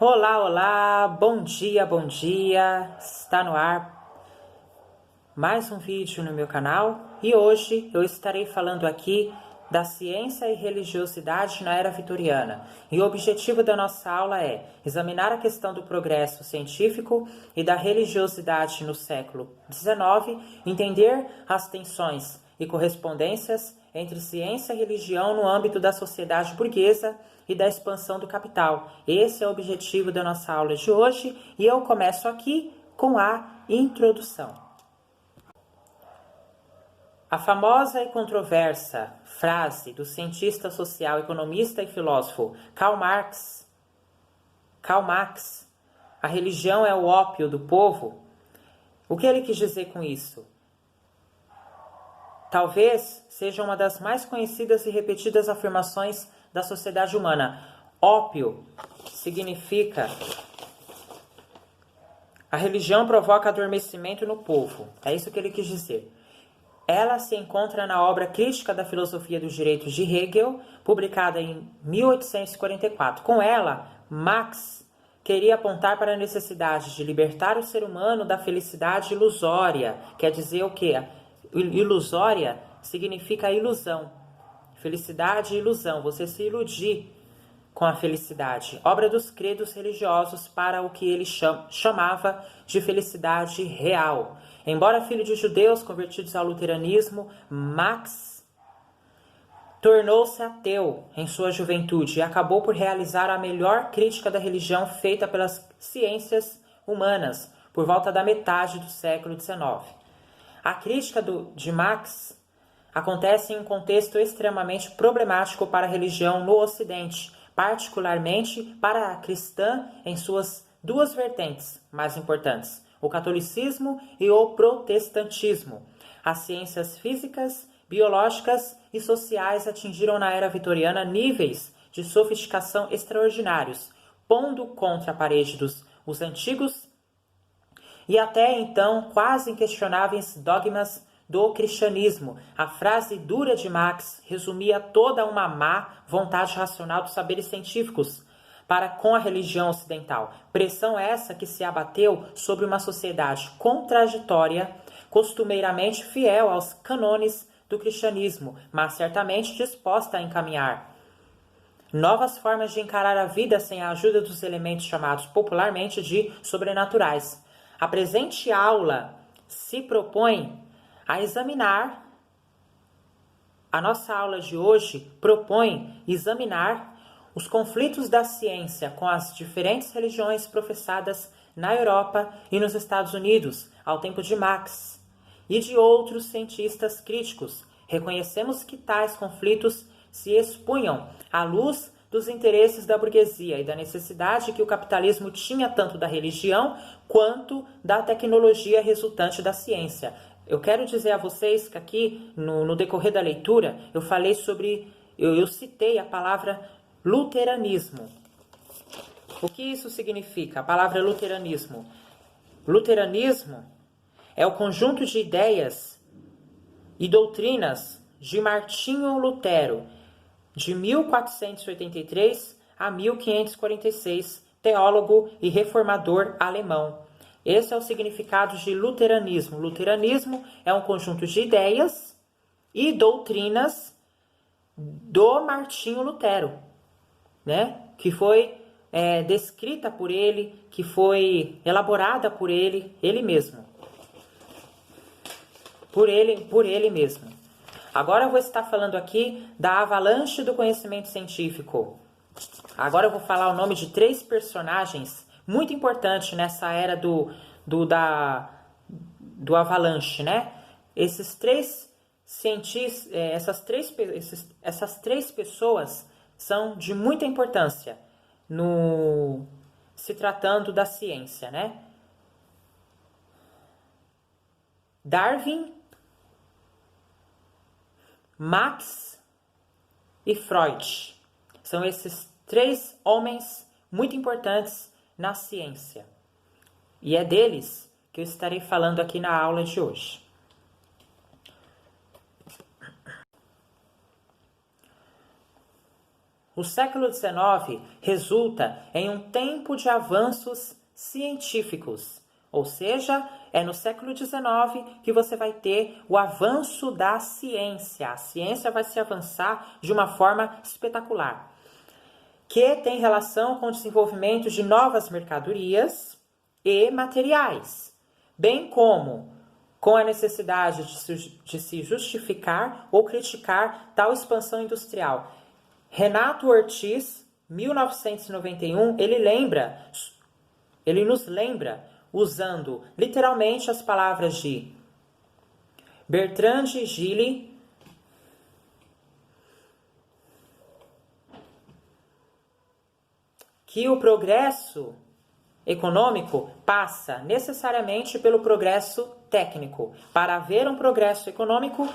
Olá, olá, bom dia, está no ar mais um vídeo no meu canal e hoje eu estarei falando aqui da ciência e religiosidade na era vitoriana. E o objetivo da nossa aula é examinar a questão do progresso científico e da religiosidade no século XIX, entender as tensões e correspondências entre ciência e religião no âmbito da sociedade burguesa e da expansão do capital. Esse é o objetivo da nossa aula de hoje e eu começo aqui com a introdução. A famosa e controversa frase do cientista social, economista e filósofo Karl Marx, a religião é o ópio do povo, o que ele quis dizer com isso? Talvez seja uma das mais conhecidas e repetidas afirmações da sociedade humana. Ópio significa a religião provoca adormecimento no povo. É isso que ele quis dizer. Ela se encontra na obra Crítica da Filosofia dos Direitos de Hegel, publicada em 1844. Com ela, Marx queria apontar para a necessidade de libertar o ser humano da felicidade ilusória. Quer dizer o quê? Ilusória significa ilusão. Felicidade e ilusão, você se iludir com a felicidade. Obra dos credos religiosos para o que ele chamava de felicidade real. Embora filho de judeus convertidos ao luteranismo, Marx tornou-se ateu em sua juventude e acabou por realizar a melhor crítica da religião feita pelas ciências humanas por volta da metade do século XIX. A crítica de Marx acontece em um contexto extremamente problemático para a religião no Ocidente, particularmente para a cristã em suas duas vertentes mais importantes, o catolicismo e o protestantismo. As ciências físicas, biológicas e sociais atingiram na era vitoriana níveis de sofisticação extraordinários, pondo contra a parede os antigos e até então quase inquestionáveis dogmas do cristianismo. A frase dura de Marx resumia toda uma má vontade racional dos saberes científicos para com a religião ocidental. Pressão essa que se abateu sobre uma sociedade contraditória, costumeiramente fiel aos cânones do cristianismo, mas certamente disposta a encaminhar novas formas de encarar a vida sem a ajuda dos elementos chamados popularmente de sobrenaturais. A presente aula se propõe a examinar, a nossa aula de hoje propõe examinar os conflitos da ciência com as diferentes religiões professadas na Europa e nos Estados Unidos, ao tempo de Marx e de outros cientistas críticos. Reconhecemos que tais conflitos se expunham à luz dos interesses da burguesia e da necessidade que o capitalismo tinha tanto da religião quanto da tecnologia resultante da ciência. Eu quero dizer a vocês que aqui, no decorrer da leitura, eu falei sobre, eu citei a palavra luteranismo. O que isso significa, a palavra luteranismo? Luteranismo é o conjunto de ideias e doutrinas de Martinho Lutero, de 1483 a 1546, teólogo e reformador alemão. Esse é o significado de luteranismo. Luteranismo é um conjunto de ideias e doutrinas do Martinho Lutero, né? Que foi descrita por ele, que foi elaborada por ele mesmo. Por ele mesmo. Agora eu vou estar falando aqui da avalanche do conhecimento científico. Agora eu vou falar o nome de 3 personagens muito importantes nessa era do avalanche, né? Esses 3 cientistas, essas três pessoas são de muita importância se tratando da ciência, né? Darwin, Marx e Freud. São esses 3 homens muito importantes na ciência. E é deles que eu estarei falando aqui na aula de hoje. O século XIX resulta em um tempo de avanços científicos, ou seja, é no século XIX que você vai ter o avanço da ciência. A ciência vai se avançar de uma forma espetacular, que tem relação com o desenvolvimento de novas mercadorias e materiais, bem como com a necessidade de se justificar ou criticar tal expansão industrial. Renato Ortiz, 1991, ele nos lembra, usando literalmente as palavras de Bertrand Gilles, que o progresso econômico passa necessariamente pelo progresso técnico. Para haver um progresso econômico,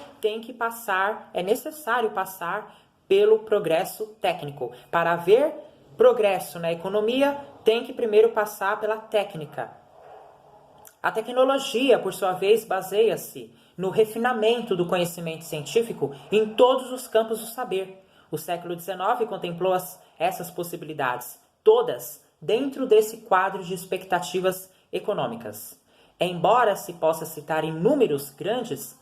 é necessário passar pelo progresso técnico. Para haver progresso na economia, tem que primeiro passar pela técnica. A tecnologia, por sua vez, baseia-se no refinamento do conhecimento científico em todos os campos do saber. O século XIX contemplou essas possibilidades, todas dentro desse quadro de expectativas econômicas. Embora se possa citar inúmeros grandes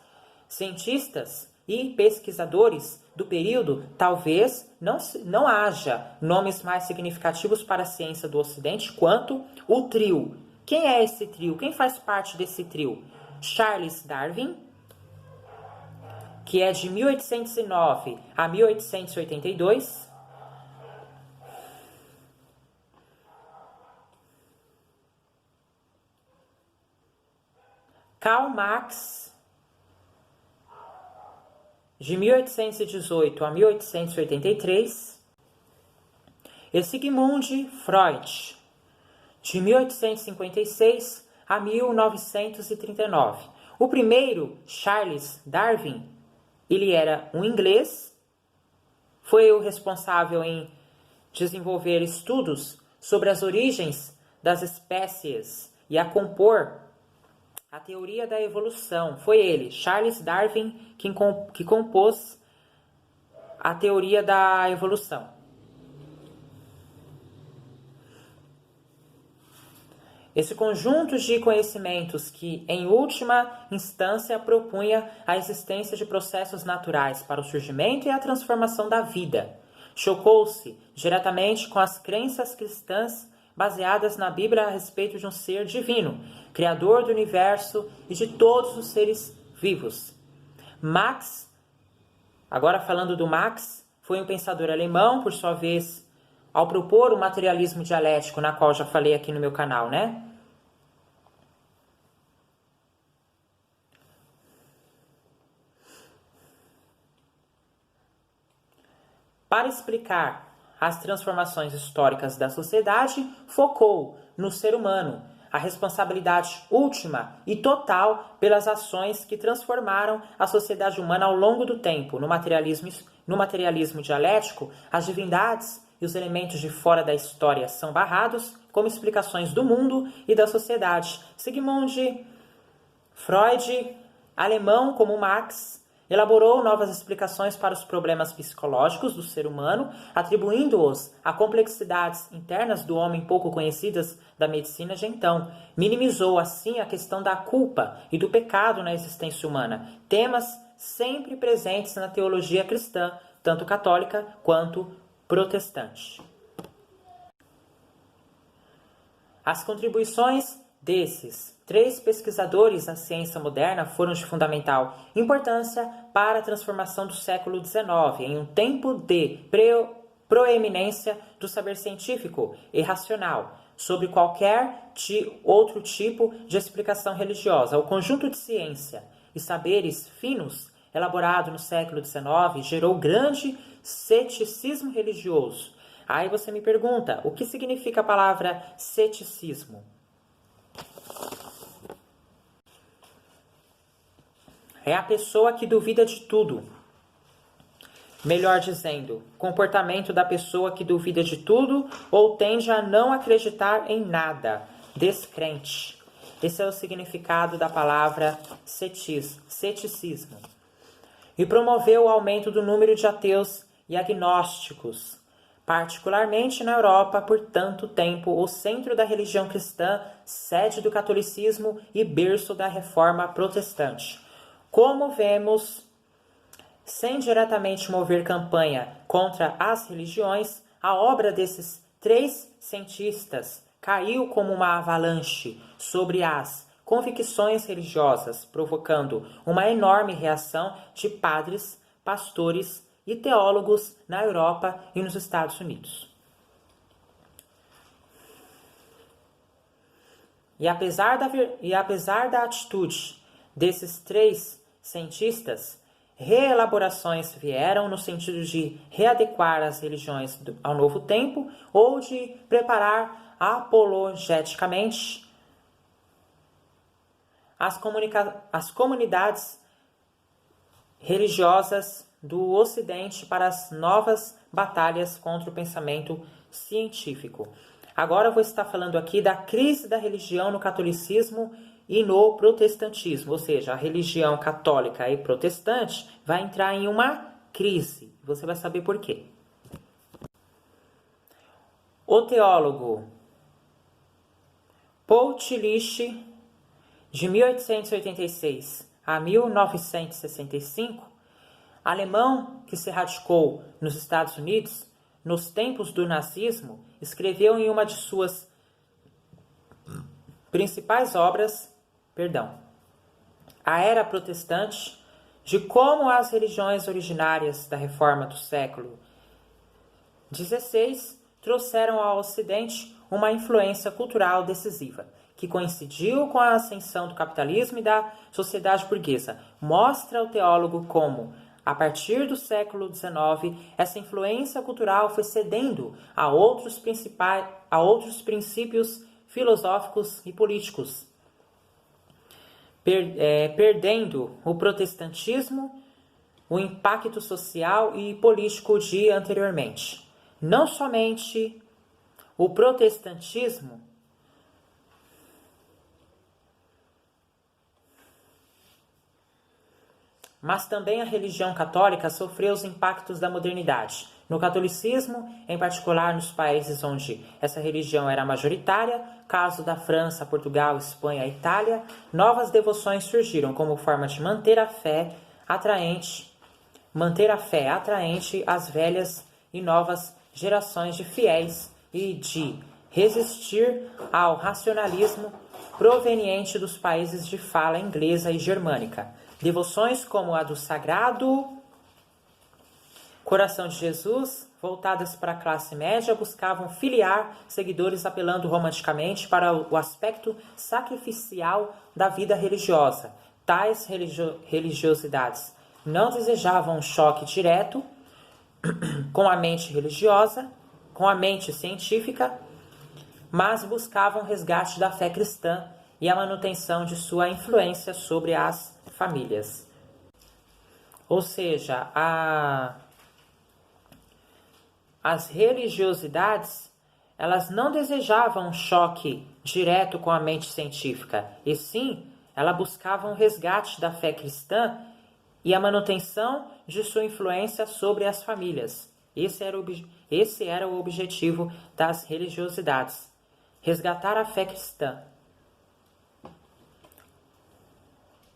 cientistas e pesquisadores do período, talvez não haja nomes mais significativos para a ciência do Ocidente quanto o trio. Quem é esse trio? Quem faz parte desse trio? Charles Darwin, que é de 1809 a 1882. Karl Marx, de 1818 a 1883. E Sigmund Freud, de 1856 a 1939. O primeiro, Charles Darwin, ele era um inglês, foi o responsável em desenvolver estudos sobre as origens das espécies e a compor a teoria da evolução. Foi ele, Charles Darwin, que compôs a teoria da evolução. Esse conjunto de conhecimentos que, em última instância, propunha a existência de processos naturais para o surgimento e a transformação da vida, chocou-se diretamente com as crenças cristãs baseadas na Bíblia a respeito de um ser divino, criador do universo e de todos os seres vivos. Marx, agora falando do Marx, foi um pensador alemão, por sua vez, ao propor o materialismo dialético, na qual já falei aqui no meu canal, né? Para explicar as transformações históricas da sociedade, focou no ser humano, a responsabilidade última e total pelas ações que transformaram a sociedade humana ao longo do tempo. No materialismo dialético, as divindades e os elementos de fora da história são barrados como explicações do mundo e da sociedade. Sigmund Freud, alemão como Marx, elaborou novas explicações para os problemas psicológicos do ser humano, atribuindo-os a complexidades internas do homem pouco conhecidas da medicina de então. Minimizou, assim, a questão da culpa e do pecado na existência humana, temas sempre presentes na teologia cristã, tanto católica quanto protestante. As contribuições desses três pesquisadores da ciência moderna foram de fundamental importância para a transformação do século XIX em um tempo de proeminência do saber científico e racional sobre qualquer outro tipo de explicação religiosa. O conjunto de ciência e saberes finos elaborado no século XIX gerou grande ceticismo religioso. Aí você me pergunta, o que significa a palavra ceticismo? É a pessoa que duvida de tudo. Melhor dizendo, comportamento da pessoa que duvida de tudo ou tende a não acreditar em nada. Descrente. Esse é o significado da palavra ceticismo. E promoveu o aumento do número de ateus e agnósticos. particularmente na Europa, por tanto tempo, o centro da religião cristã, sede do catolicismo e berço da reforma protestante. Como vemos, sem diretamente mover campanha contra as religiões, a obra desses 3 cientistas caiu como uma avalanche sobre as convicções religiosas, provocando uma enorme reação de padres, pastores e teólogos na Europa e nos Estados Unidos. E apesar da atitude desses 3 cientistas, reelaborações vieram no sentido de readequar as religiões ao novo tempo ou de preparar apologeticamente as comunidades religiosas do Ocidente para as novas batalhas contra o pensamento científico. Agora eu vou estar falando aqui da crise da religião no catolicismo e no protestantismo, ou seja, a religião católica e protestante vai entrar em uma crise. Você vai saber por quê. O teólogo Paul Tillich, de 1886 a 1965, alemão que se radicou nos Estados Unidos nos tempos do nazismo, escreveu em uma de suas principais obras, A Era Protestante, de como as religiões originárias da reforma do século XVI trouxeram ao Ocidente uma influência cultural decisiva, que coincidiu com a ascensão do capitalismo e da sociedade burguesa. Mostra o teólogo como, a partir do século XIX, essa influência cultural foi cedendo a outros princípios filosóficos e políticos, perdendo o protestantismo o impacto social e político de anteriormente. Não somente o protestantismo, mas também a religião católica sofreu os impactos da modernidade. No catolicismo, em particular nos países onde essa religião era majoritária, caso da França, Portugal, Espanha e Itália, novas devoções surgiram como forma de manter a fé atraente às velhas e novas gerações de fiéis e de resistir ao racionalismo proveniente dos países de fala inglesa e germânica. Devoções como a do Sagrado Coração de Jesus, voltadas para a classe média, buscavam filiar seguidores apelando romanticamente para o aspecto sacrificial da vida religiosa. Tais religiosidades não desejavam um choque direto com a mente religiosa, com a mente científica, mas buscavam resgate da fé cristã e a manutenção de sua influência sobre as famílias. Ou seja, as religiosidades, elas não desejavam um choque direto com a mente científica, e sim, elas buscavam o resgate da fé cristã e a manutenção de sua influência sobre as famílias. Esse era o objetivo das religiosidades, resgatar a fé cristã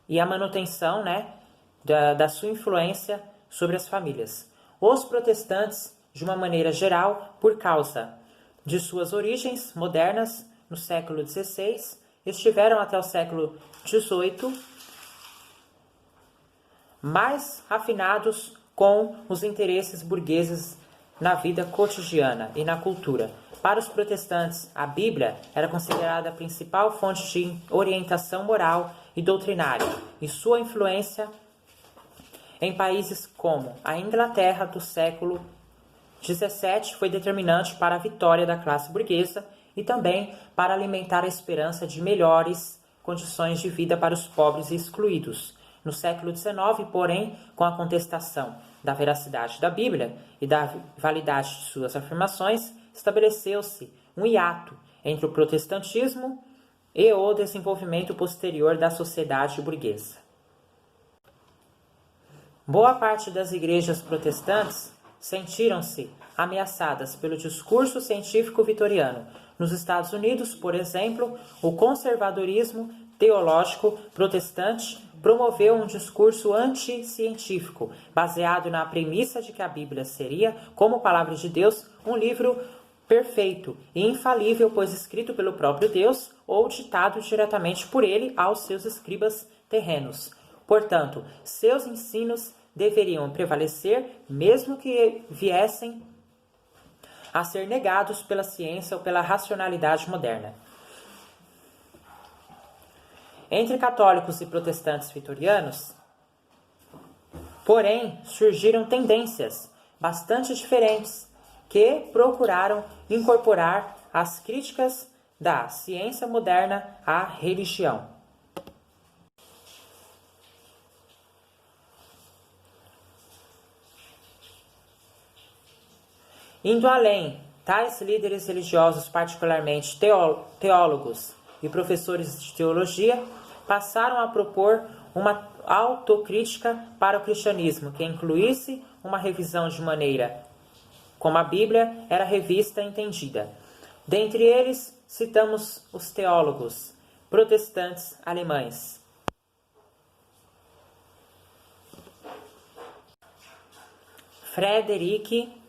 e a manutenção, da sua influência sobre as famílias. Os protestantes, de uma maneira geral, por causa de suas origens modernas no século XVI, estiveram até o século XVIII mais afinados com os interesses burgueses na vida cotidiana e na cultura. Para os protestantes, a Bíblia era considerada a principal fonte de orientação moral e doutrinária, e sua influência em países como a Inglaterra do século XVII foi determinante para a vitória da classe burguesa e também para alimentar a esperança de melhores condições de vida para os pobres e excluídos. No século XIX, porém, com a contestação da veracidade da Bíblia e da validade de suas afirmações, estabeleceu-se um hiato entre o protestantismo e o desenvolvimento posterior da sociedade burguesa. Boa parte das igrejas protestantes sentiram-se ameaçadas pelo discurso científico vitoriano. Nos Estados Unidos, por exemplo, o conservadorismo teológico protestante promoveu um discurso anticientífico, baseado na premissa de que a Bíblia seria, como palavra de Deus, um livro perfeito e infalível, pois escrito pelo próprio Deus ou ditado diretamente por ele aos seus escribas terrenos. Portanto, seus ensinos deveriam prevalecer, mesmo que viessem a ser negados pela ciência ou pela racionalidade moderna. Entre católicos e protestantes vitorianos, porém, surgiram tendências bastante diferentes que procuraram incorporar as críticas da ciência moderna à religião. Indo além, tais líderes religiosos, particularmente teólogos e professores de teologia, passaram a propor uma autocrítica para o cristianismo, que incluísse uma revisão de maneira como a Bíblia era revista e entendida. Dentre eles, citamos os teólogos protestantes alemães. Friedrich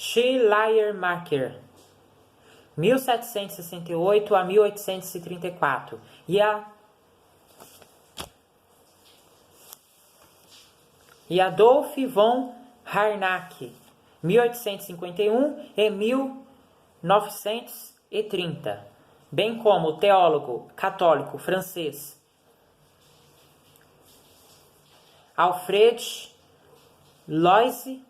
Schleiermacher, 1768 a 1834, e Adolf von Harnack, 1851 e 1930, bem como o teólogo católico francês Alfred Loisy,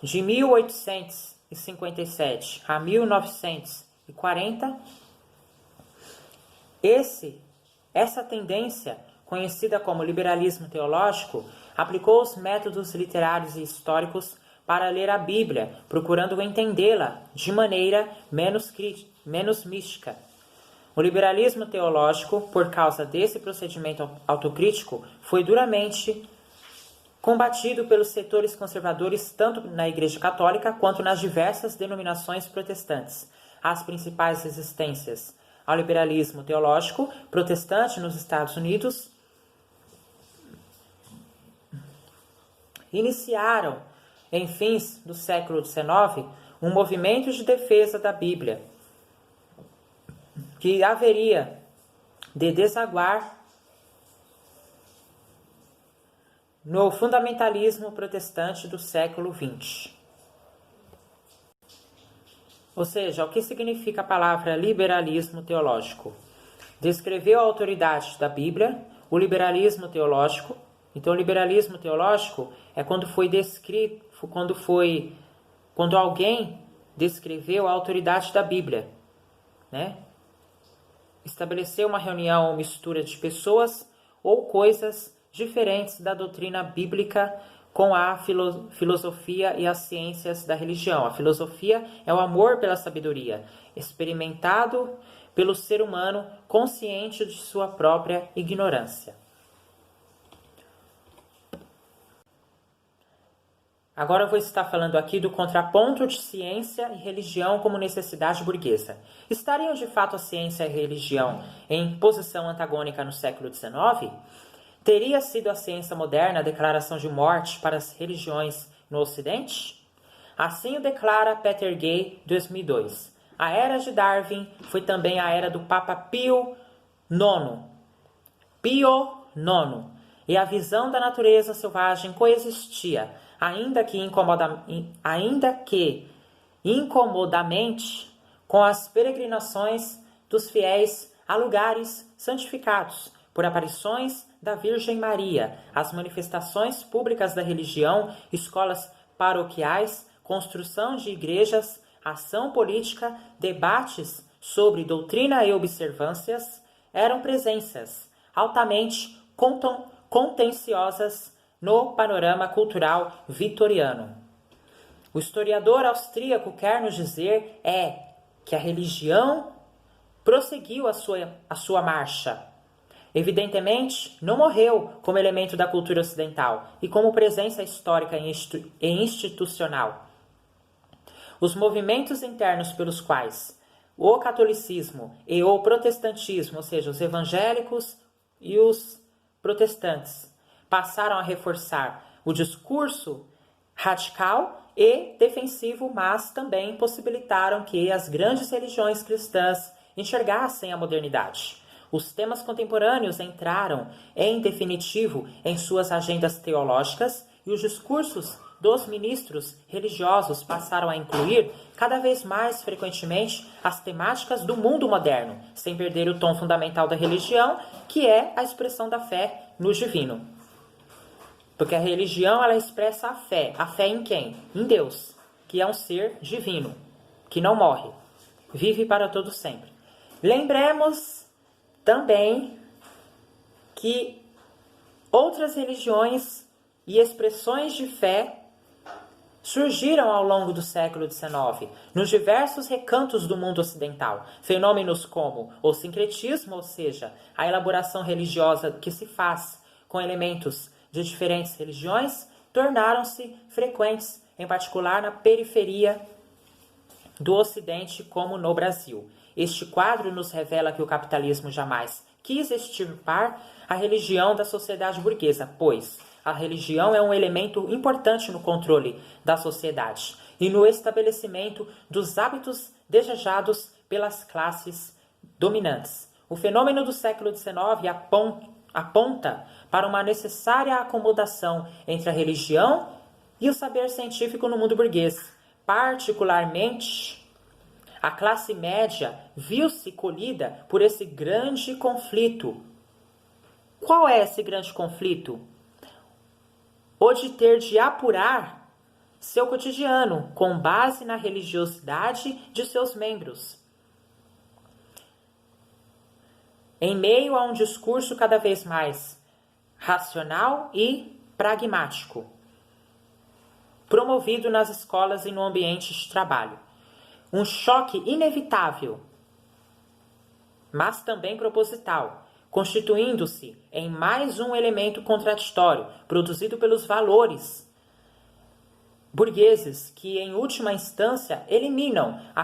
de 1857 a 1940, essa tendência, conhecida como liberalismo teológico, aplicou os métodos literários e históricos para ler a Bíblia, procurando entendê-la de maneira menos mística. O liberalismo teológico, por causa desse procedimento autocrítico, foi duramente combatido pelos setores conservadores tanto na Igreja Católica quanto nas diversas denominações protestantes. As principais resistências ao liberalismo teológico protestante nos Estados Unidos iniciaram, em fins do século XIX, um movimento de defesa da Bíblia, que haveria de desaguar no fundamentalismo protestante do século XX. Ou seja, o que significa a palavra liberalismo teológico? Descreveu a autoridade da Bíblia, o liberalismo teológico. Então, o liberalismo teológico é quando alguém descreveu a autoridade da Bíblia, né? Estabeleceu uma reunião ou mistura de pessoas ou coisas diferentes da doutrina bíblica com a filosofia e as ciências da religião. A filosofia é o amor pela sabedoria, experimentado pelo ser humano consciente de sua própria ignorância. Agora eu vou estar falando aqui do contraponto de ciência e religião como necessidade burguesa. Estariam de fato a ciência e a religião em posição antagônica no século XIX? Teria sido a ciência moderna a declaração de morte para as religiões no Ocidente? Assim o declara Peter Gay, 2002. A era de Darwin foi também a era do Papa Pio IX. E a visão da natureza selvagem coexistia, ainda que incomodamente, com as peregrinações dos fiéis a lugares santificados por aparições da Virgem Maria, as manifestações públicas da religião, escolas paroquiais, construção de igrejas, ação política, debates sobre doutrina e observâncias, eram presenças altamente contenciosas no panorama cultural vitoriano. O historiador austríaco quer nos dizer que a religião prosseguiu a sua marcha, Evidentemente, não morreu como elemento da cultura ocidental e como presença histórica e institucional. Os movimentos internos pelos quais o catolicismo e o protestantismo, ou seja, os evangélicos e os protestantes, passaram a reforçar o discurso radical e defensivo, mas também possibilitaram que as grandes religiões cristãs enxergassem a modernidade. Os temas contemporâneos entraram, em definitivo, em suas agendas teológicas e os discursos dos ministros religiosos passaram a incluir cada vez mais frequentemente as temáticas do mundo moderno, sem perder o tom fundamental da religião, que é a expressão da fé no divino. Porque a religião, ela expressa a fé. A fé em quem? Em Deus, que é um ser divino, que não morre, vive para todo sempre. Lembremos também que outras religiões e expressões de fé surgiram ao longo do século XIX, nos diversos recantos do mundo ocidental. Fenômenos como o sincretismo, ou seja, a elaboração religiosa que se faz com elementos de diferentes religiões, tornaram-se frequentes, em particular na periferia do Ocidente, como no Brasil. Este quadro nos revela que o capitalismo jamais quis extirpar a religião da sociedade burguesa, pois a religião é um elemento importante no controle da sociedade e no estabelecimento dos hábitos desejados pelas classes dominantes. O fenômeno do século XIX aponta para uma necessária acomodação entre a religião e o saber científico no mundo burguês. Particularmente, a classe média viu-se colhida por esse grande conflito. Qual é esse grande conflito? O de ter de apurar seu cotidiano com base na religiosidade de seus membros, em meio a um discurso cada vez mais racional e pragmático, promovido nas escolas e no ambiente de trabalho. Um choque inevitável, mas também proposital, constituindo-se em mais um elemento contraditório, produzido pelos valores burgueses, que, em última instância, eliminam a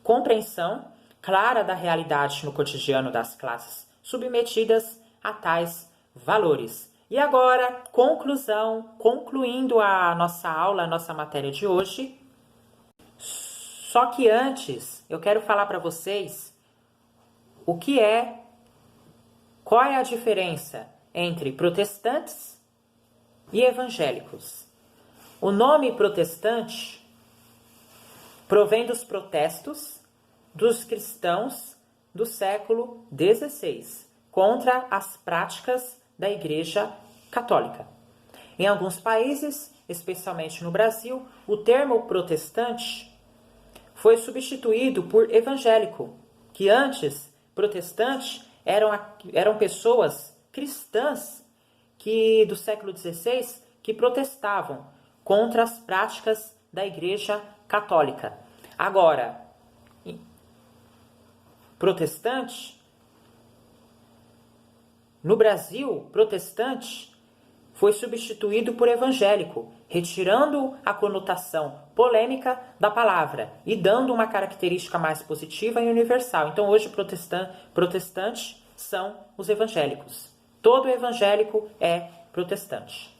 compreensão clara da realidade no cotidiano das classes submetidas a tais valores. E agora, concluindo a nossa aula, a nossa matéria de hoje. Só que antes, eu quero falar para vocês qual é a diferença entre protestantes e evangélicos. O nome protestante provém dos protestos dos cristãos do século XVI contra as práticas da Igreja Católica. Em alguns países, especialmente no Brasil, o termo protestante foi substituído por evangélico, que antes, protestante, eram pessoas cristãs do século XVI que protestavam contra as práticas da Igreja Católica. Agora, protestante, no Brasil, protestante foi substituído por evangélico, retirando a conotação polêmica da palavra e dando uma característica mais positiva e universal. Então, hoje, protestantes são os evangélicos. Todo evangélico é protestante.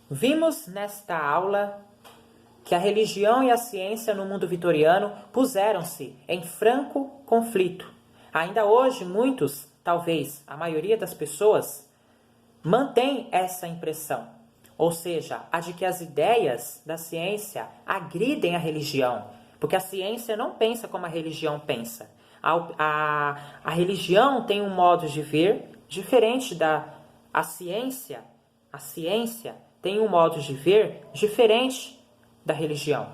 Vimos nesta aula que a religião e a ciência no mundo vitoriano puseram-se em franco conflito. Ainda hoje, muitos, talvez a maioria das pessoas, mantém essa impressão, ou seja, a de que as ideias da ciência agridem a religião, porque a ciência não pensa como a religião pensa. A religião tem um modo de ver diferente a ciência tem um modo de ver diferente da religião.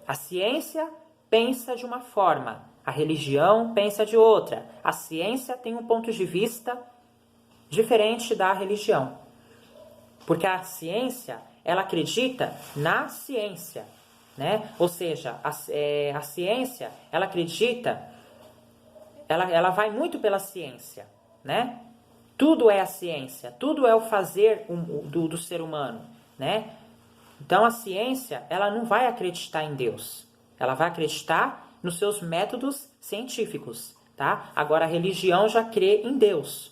A ciência pensa de uma forma, a religião pensa de outra. A ciência tem um ponto de vista diferente da religião. Porque a ciência, ela acredita na ciência. né? Ou seja, a ciência, ela acredita, ela vai muito pela ciência, né? Tudo é a ciência, tudo é o fazer do ser humano, né? Então a ciência, ela não vai acreditar em Deus, ela vai acreditar nos seus métodos científicos, tá? Agora a religião já crê em Deus.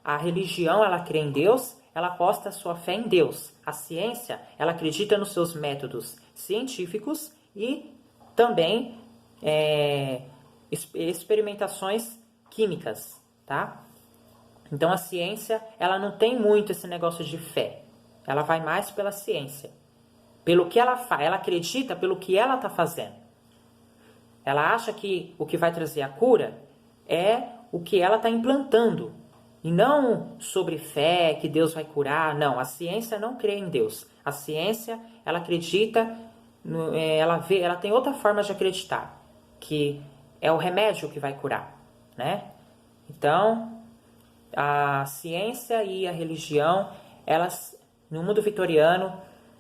A religião, ela crê em Deus, ela posta a sua fé em Deus. A ciência, ela acredita nos seus métodos científicos e também experimentações químicas, tá? Então a ciência, ela não tem muito esse negócio de fé. Ela vai mais pela ciência. Pelo que ela faz, ela acredita pelo que ela está fazendo. Ela acha que o que vai trazer a cura é o que ela está implantando. E não sobre fé, que Deus vai curar. Não, a ciência não crê em Deus. A ciência, ela acredita, ela tem outra forma de acreditar, que é o remédio que vai curar, né? Então, a ciência e a religião, elas, no mundo vitoriano,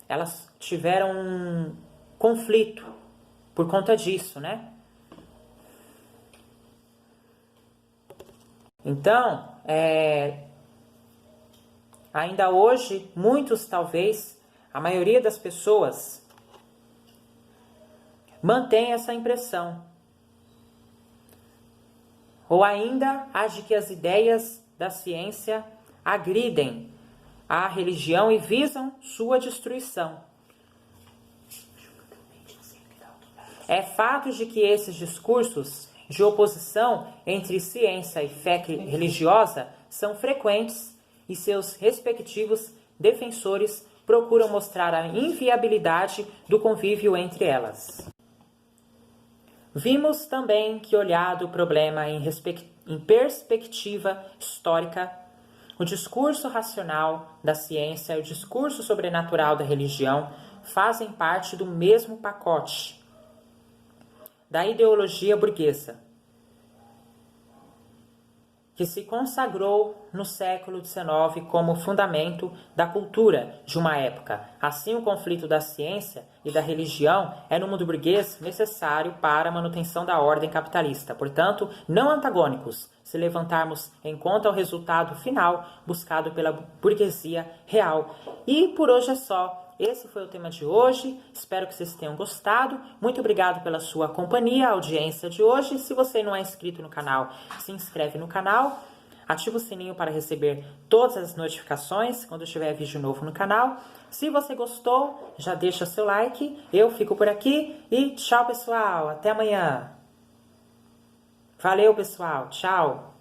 elas tiveram um conflito por conta disso, né? Então, ainda hoje, muitos talvez, a maioria das pessoas, mantém essa impressão. Ou ainda age que as ideias da ciência agridem a religião e visam sua destruição. É fato de que esses discursos de oposição entre ciência e fé religiosa são frequentes e seus respectivos defensores procuram mostrar a inviabilidade do convívio entre elas. Vimos também que, olhado o problema em perspectiva histórica, o discurso racional da ciência e o discurso sobrenatural da religião fazem parte do mesmo pacote da ideologia burguesa, que se consagrou no século XIX como fundamento da cultura de uma época. Assim, o conflito da ciência e da religião é, no mundo burguês, necessário para a manutenção da ordem capitalista. Portanto, não antagônicos, se levantarmos em conta o resultado final buscado pela burguesia real. E por hoje é só. Esse foi o tema de hoje, espero que vocês tenham gostado. Muito obrigado pela sua companhia, audiência de hoje. Se você não é inscrito no canal, se inscreve no canal, ativa o sininho para receber todas as notificações quando tiver vídeo novo no canal. Se você gostou, já deixa seu like. Eu fico por aqui e tchau, pessoal. Até amanhã. Valeu, pessoal. Tchau.